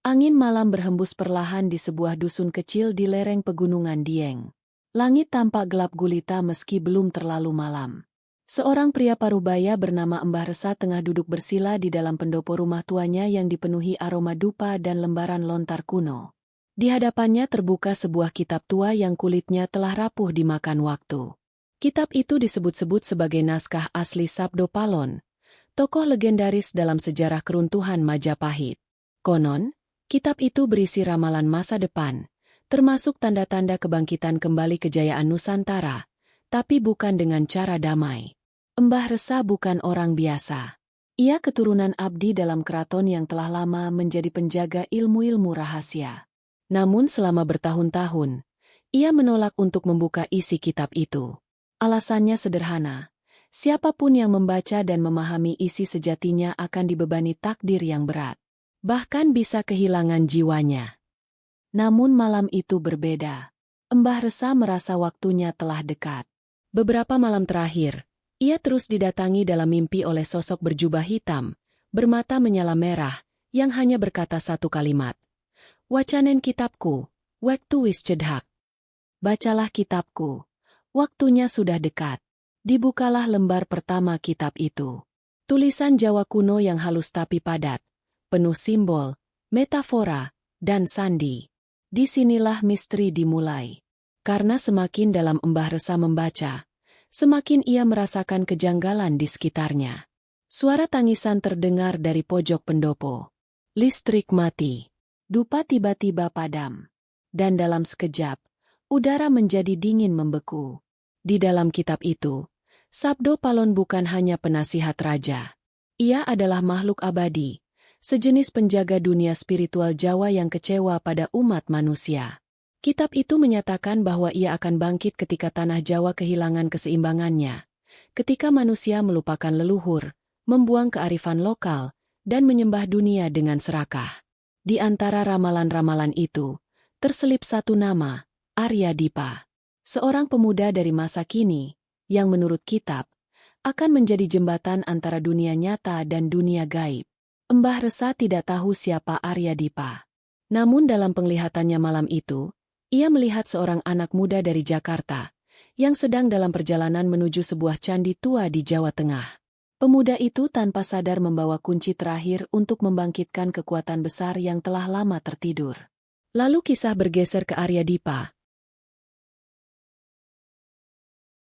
Angin malam berhembus perlahan di sebuah dusun kecil di lereng pegunungan Dieng. Langit tampak gelap gulita meski belum terlalu malam. Seorang pria parubaya bernama Mbah Resa tengah duduk bersila di dalam pendopo rumah tuanya yang dipenuhi aroma dupa dan lembaran lontar kuno. Di hadapannya terbuka sebuah kitab tua yang kulitnya telah rapuh dimakan waktu. Kitab itu disebut-sebut sebagai naskah asli Sabdo Palon, tokoh legendaris dalam sejarah keruntuhan Majapahit. Konon, kitab itu berisi ramalan masa depan, termasuk tanda-tanda kebangkitan kembali kejayaan Nusantara, tapi bukan dengan cara damai. Mbah Resa bukan orang biasa. Ia keturunan abdi dalam keraton yang telah lama menjadi penjaga ilmu-ilmu rahasia. Namun selama bertahun-tahun, ia menolak untuk membuka isi kitab itu. Alasannya sederhana, siapapun yang membaca dan memahami isi sejatinya akan dibebani takdir yang berat. Bahkan bisa kehilangan jiwanya. Namun malam itu berbeda. Mbah Resa merasa waktunya telah dekat. Beberapa malam terakhir, ia terus didatangi dalam mimpi oleh sosok berjubah hitam, bermata menyala merah, yang hanya berkata satu kalimat. Wacanen kitabku, waktu wis cedhak. Bacalah kitabku, waktunya sudah dekat. Dibukalah lembar pertama kitab itu. Tulisan Jawa kuno yang halus tapi padat, penuh simbol, metafora, dan sandi. Disinilah misteri dimulai. Karena semakin dalam Mbah Resa membaca, semakin ia merasakan kejanggalan di sekitarnya. Suara tangisan terdengar dari pojok pendopo. Listrik mati. Dupa tiba-tiba padam. Dan dalam sekejap, udara menjadi dingin membeku. Di dalam kitab itu, Sabdo Palon bukan hanya penasihat raja. Ia adalah makhluk abadi, sejenis penjaga dunia spiritual Jawa yang kecewa pada umat manusia. Kitab itu menyatakan bahwa ia akan bangkit ketika tanah Jawa kehilangan keseimbangannya, ketika manusia melupakan leluhur, membuang kearifan lokal, dan menyembah dunia dengan serakah. Di antara ramalan-ramalan itu, terselip satu nama, Arya Dipa. Seorang pemuda dari masa kini, yang menurut kitab, akan menjadi jembatan antara dunia nyata dan dunia gaib. Mbah Resa tidak tahu siapa Arya Dipa. Namun dalam penglihatannya malam itu, ia melihat seorang anak muda dari Jakarta, yang sedang dalam perjalanan menuju sebuah candi tua di Jawa Tengah. Pemuda itu tanpa sadar membawa kunci terakhir untuk membangkitkan kekuatan besar yang telah lama tertidur. Lalu kisah bergeser ke Arya Dipa,